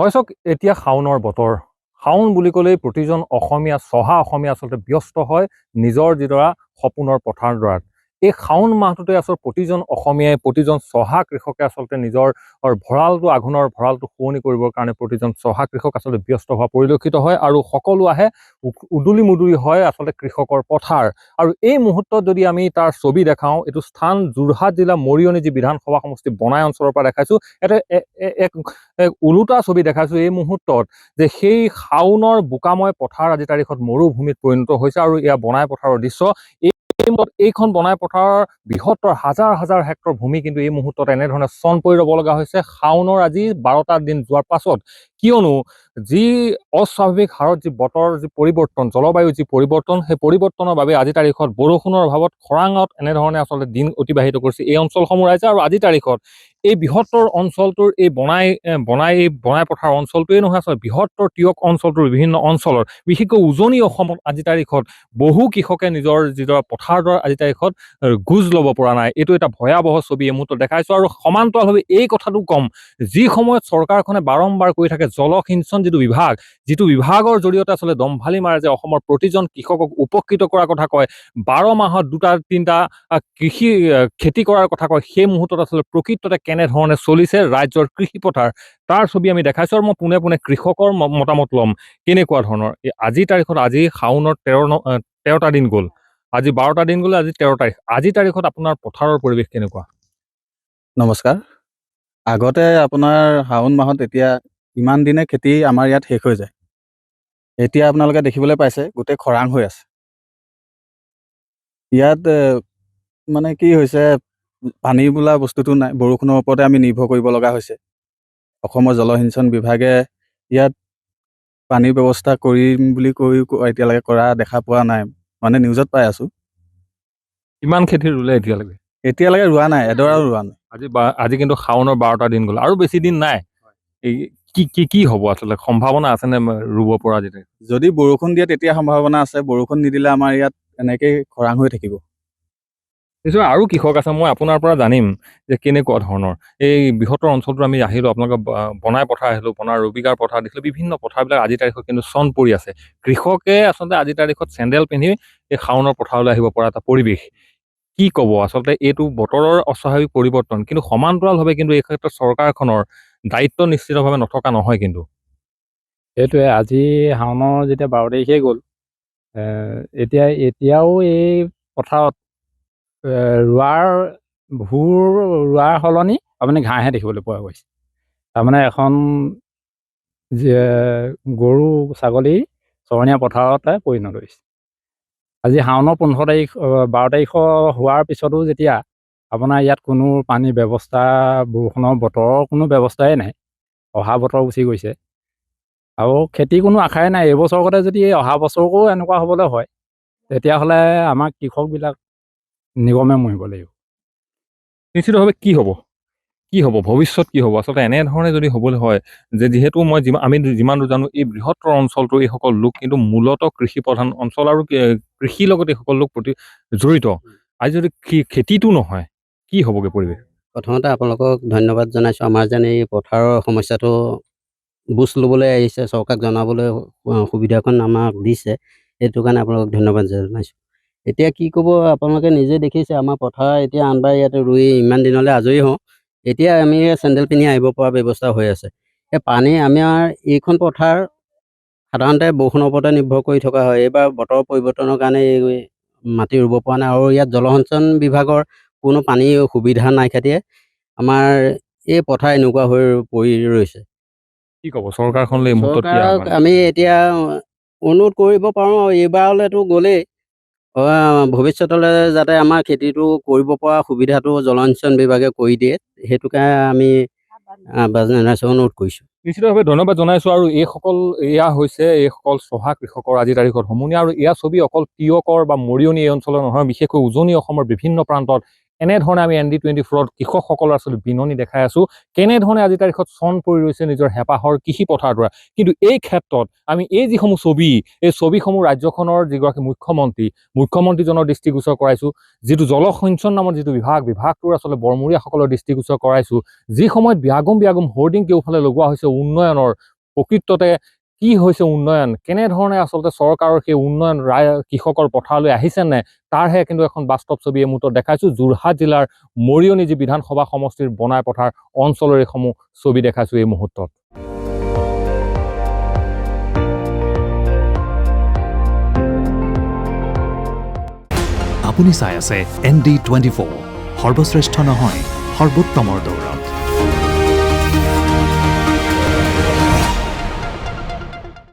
হয় চাওক, এতিয়া শাওনৰ বতৰ। শাওন বুলি ক'লেই প্ৰতিজন অসমীয়া, চহা অসমীয়া আচলতে ব্যস্ত হয় নিজৰ যিডৰা সপোনৰ পথাৰডৰাত। এই শাওন মাহটোতে আচলতে প্ৰতিজন অসমীয়াই, প্ৰতিজন চহা কৃষকে আচলতে নিজৰ ভঁৰালটো, আঘোণৰ ভঁৰালটো শুৱনি কৰিবৰ কাৰণে প্ৰতিজন চহা কৃষক আচলতে ব্যস্ত হোৱা পৰিলক্ষিত হয় আৰু সকলো আহে উদুলি মুদুলি হয় আচলতে কৃষকৰ পথাৰ। আৰু এই মুহূৰ্তত যদি আমি তাৰ ছবি দেখাওঁ, এইটো স্থান যোৰহাট জিলা মৰিয়নি যি বিধানসভা সমষ্টি বনাই অঞ্চলৰ পৰা দেখাইছোঁ। এটা এক ওলোটা ছবি দেখাইছোঁ এই মুহূৰ্তত, যে সেই শাওনৰ বোকাময় পথাৰ আজি তাৰিখত মৰুভূমিত পৰিণত হৈছে আৰু এয়া বনাই পথাৰৰ দৃশ্য। এইখন বনাই পথাৰৰ বৃহত্তৰ হাজাৰ হাজাৰ হেক্টৰ ভূমি কিন্তু এই মুহূৰ্তত এনেধৰণে চন পৰি ৰ'ব লগা হৈছে শাওনৰ আজি 12টা দিন যোৱাৰ পাছত। কিয়নো যি অস্বাভাৱিক হাৰত যি বতৰৰ যি পৰিৱৰ্তন, জলবায়ুৰ যি পৰিৱৰ্তন, সেই পৰিৱৰ্তনৰ বাবে আজি তাৰিখত বৰষুণৰ অভাৱত খৰাঙত এনেধৰণে আচলতে দিন অতিবাহিত কৰিছে এই অঞ্চলসমূহ ৰাইজে। আৰু আজি তাৰিখত এই বৃহত্তৰ অঞ্চলটোৰ এই বনাই পথাৰ অঞ্চলটোৱেই নহয়, আচলতে বৃহত্তৰ টিয়ক অঞ্চলটোৰ বিভিন্ন অঞ্চলৰ, বিশেষকৈ উজনি অসমত আজি তাৰিখত বহু কৃষকে নিজৰ যিদৰে পথাৰডৰা আজি তাৰিখত গোজ ল'ব পৰা নাই। এইটো এটা ভয়াৱহ ছবি এই মুহূৰ্তত দেখাইছোঁ। আৰু সমান্তৰালভাৱে এই কথাটো কম, যি সময়ত চৰকাৰখনে বাৰম্বাৰ কৈ থাকে জলসিঞ্চন যিটো বিভাগৰ জৰিয়তে আচলতে দম্ভালি মাৰে যে অসমৰ প্ৰতিজন কৃষকক উপকৃত কৰাৰ কথা কয়, 12 মাহত 2-3টা খেতি কৰাৰ কথা কয়, সেই মুহূৰ্তত আচলতে প্ৰকৃততে কেনেধৰণে চলিছে ৰাজ্যৰ কৃষি পথাৰ, তাৰ ছবি আমি দেখাইছোঁ। আৰু মই পোনে পোনে কৃষকৰ মতামত ল'ম কেনেকুৱা ধৰণৰ। আজিৰ তাৰিখত, আজি শাওনৰ 13টা দিন গ'ল, আজি 12টা দিন গ'লে, আজি 13 তাৰিখ। আজিৰ তাৰিখত আপোনাৰ পথাৰৰ পৰিৱেশ কেনেকুৱা? নমস্কাৰ। আগতে আপোনাৰ শাওণ মাহত এতিয়া ইমান দিনে খেতি আমাৰ ইয়াত শেষ হৈ যায়। এতিয়া আপোনালোকে দেখিবলৈ পাইছে গোটেই খৰাং হৈ আছে। ইয়াত মানে কি হৈছে, পানী বোলা বস্তুটো নাই, বৰষুণৰ ওপৰতে আমি নিৰ্ভৰ কৰিব লগা হৈছে। অসমৰ জলসিঞ্চন বিভাগে ইয়াত পানীৰ ব্যৱস্থা কৰিম বুলি কৈ এতিয়ালৈকে কৰা দেখা পোৱা নাই, মানে নিউজত পাই আছোঁ। কিমান খেতি ৰুলে এতিয়ালৈকে? এতিয়ালৈকে ৰোৱা নাই, এডৰাও ৰোৱা নাই। আজি কিন্তু শাওনৰ 12টা দিন গ'ল, আৰু বেছি দিন নাই। এই কি হ'ব আচলতে, সম্ভাৱনা আছেনে ৰুব পৰা? যদি বৰষুণ দিয়ে তেতিয়া সম্ভাৱনা আছে, বৰষুণ নিদিলে আমাৰ ইয়াত এনেকেই খৰাং হৈ থাকিব। নিশ্চয় আৰু কৃষক আছে, মই আপোনাৰ পৰা জানিম যে কেনেকুৱা ধৰণৰ এই বৃহত্তৰ অঞ্চলটো আমি আহিলোঁ, আপোনালোকে বনাই পথাৰ আহিলোঁ, বনাই ৰবিকাৰ পথাৰ দেখিলোঁ, বিভিন্ন পথাৰবিলাক আজি তাৰিখত কিন্তু চন পৰি আছে। কৃষকে আচলতে আজি তাৰিখত চেণ্ডেল পিন্ধি এই শাওনৰ পথাৰলৈ আহিব পৰা এটা পৰিৱেশ। কি ক'ব আচলতে, এইটো বতৰৰ অস্বাভাৱিক পৰিৱৰ্তন, কিন্তু সমান্তৰালভাৱে কিন্তু এই ক্ষেত্ৰত চৰকাৰখনৰ দায়িত্ব নিশ্চিতভাৱে নথকা নহয় কিন্তু। সেইটোৱে, আজি শাওনৰ যেতিয়া 12 তাৰিখে গ'ল, এতিয়াও এই পথাৰত ৰোৱাৰ সলনি আপুনি ঘাঁহহে দেখিবলৈ পোৱা গৈছে। তাৰমানে এখন গৰু ছাগলী চৰণীয়া পথাৰতে পৰিণত হৈছে। আজি শাওনৰ 15 তাৰিখ 12 তাৰিখৰ হোৱাৰ পিছতো যেতিয়া আপোনাৰ ইয়াত কোনো পানীৰ ব্যৱস্থা, বৰষুণৰ বতৰৰ কোনো ব্যৱস্থাই নাই, অহা বতৰ গুচি গৈছে আৰু খেতিৰ কোনো আশাই নাই। এইবছৰ গতে যদি অহা বছৰকো এনেকুৱা হ'বলৈ হয়, তেতিয়াহ'লে আমাৰ কৃষকবিলাক নিগমে মৰিব লাগিব। নিশ্চিতভাৱে কি হ'ব ভৱিষ্যত, কি হ'ব আচলতে এনেধৰণে যদি হ'বলৈ হয়, যে যিহেতু আমি যিমান দূৰ জানো এই বৃহত্তৰ অঞ্চলটো এইসকল লোক কিন্তু মূলত কৃষি প্ৰধান অঞ্চল আৰু কৃষিৰ লগত এইসকল লোক জড়িত। আজি যদি খেতিটো নহয়, কি হ'বগৈ পৰিৱেশ? প্ৰথমতে আপোনালোকক ধন্যবাদ জনাইছোঁ। আমাৰ যেন এই পথাৰৰ সমস্যাটো বুজ ল'বলৈ আহিছে, চৰকাৰক জনাবলৈ সুবিধাখন আমাক দিছে, সেইটো কাৰণে আপোনালোকক ধন্যবাদ জনাইছোঁ। এতিয়া কি ক'ব, আপোনালোকে নিজে দেখিছে আমাৰ পথাৰ এতিয়া আনবাৰ ইয়াতে ৰুই ইমান দিনলৈ আজৰি হওঁ, এতিয়া আমি চেণ্ডেল পিন্ধি আহিব পৰা ব্যৱস্থা হৈ আছে। এই পানী, আমাৰ এইখন পথাৰ সাধাৰণতে বৰষুণৰ ওপৰতে নিৰ্ভৰ কৰি থকা হয়। এইবাৰ বতৰৰ পৰিৱৰ্তনৰ কাৰণে এই মাটি ৰুব পৰা নাই, আৰু ইয়াত জলসিঞ্চন বিভাগৰ কোনো পানীৰ সুবিধা নাই খাতিয়ে আমাৰ এই পথাৰ এনেকুৱা হৈ পৰি ৰৈছে। কি ক'ব চৰকাৰখনলৈ? চৰকাৰক আমি এতিয়া অনুৰোধ কৰিব পাৰোঁ, এইবাৰলৈতো গ'লেই, ভৱিষ্যতলৈ যাতে আমাৰ খেতিটো কৰিব পৰা সুবিধাটো জলসিঞ্চন বিভাগে কৰি দিয়ে, সেইটোকে আমি অনুৰোধ কৰিছোঁ। নিশ্চিতভাৱে ধন্যবাদ জনাইছোঁ। আৰু এয়া হৈছে এইসকল চহা কৃষকৰ আজি তাৰিখত সমনীয়া। আৰু এয়া ছবি অকল টিয়কৰ বা মৰিয়নি এই অঞ্চলৰ নহয়, বিশেষকৈ উজনি অসমৰ বিভিন্ন প্ৰান্তত এনেধৰণে আমি ND24ত কৃষকসকলৰ আচলতে বিননি দেখাই আছোঁ কেনেধৰণে আজি তাৰিখত চন পৰি ৰৈছে নিজৰ হেঁপাহৰ কৃষি পথাৰডৰা কিন্তু এই ক্ষেত্ৰত আমি এই যিসমূহ ছবি এই ছবিসমূহ ৰাজ্যখনৰ যিগৰাকী মুখ্যমন্ত্ৰীজনৰ দৃষ্টিগোচৰ কৰাইছোঁ যিটো জলসিঞ্চন নামৰ যিটো বিভাগটোৰ আচলতে বৰমূৰীয়াসকলৰ দৃষ্টিগোচৰ কৰাইছোঁ যি সময়ত বিয়াগম হোৰ্ডিং কেওফালে লগোৱা হৈছে উন্নয়নৰ প্ৰকৃততে কি হৈছে উন্নয়ন কেনেধৰণে আচলতে চৰকাৰৰ সেই উন্নয়ন কৃষকৰ পথাৰলৈ আহিছে নে তাৰহে কিন্তু এখন বাস্তৱ ছবি এই মুহূৰ্তত দেখাইছোঁ যোৰহাট জিলাৰ মৰিয়নি যি বিধানসভা সমষ্টিৰ বনাই পথাৰ অঞ্চলৰ এইসমূহ ছবি দেখাইছোঁ এই মুহূৰ্তত আপুনি চাই আছে ND24 সৰ্বশ্ৰেষ্ঠ নহয় সৰ্বোত্তমৰ দৌৰা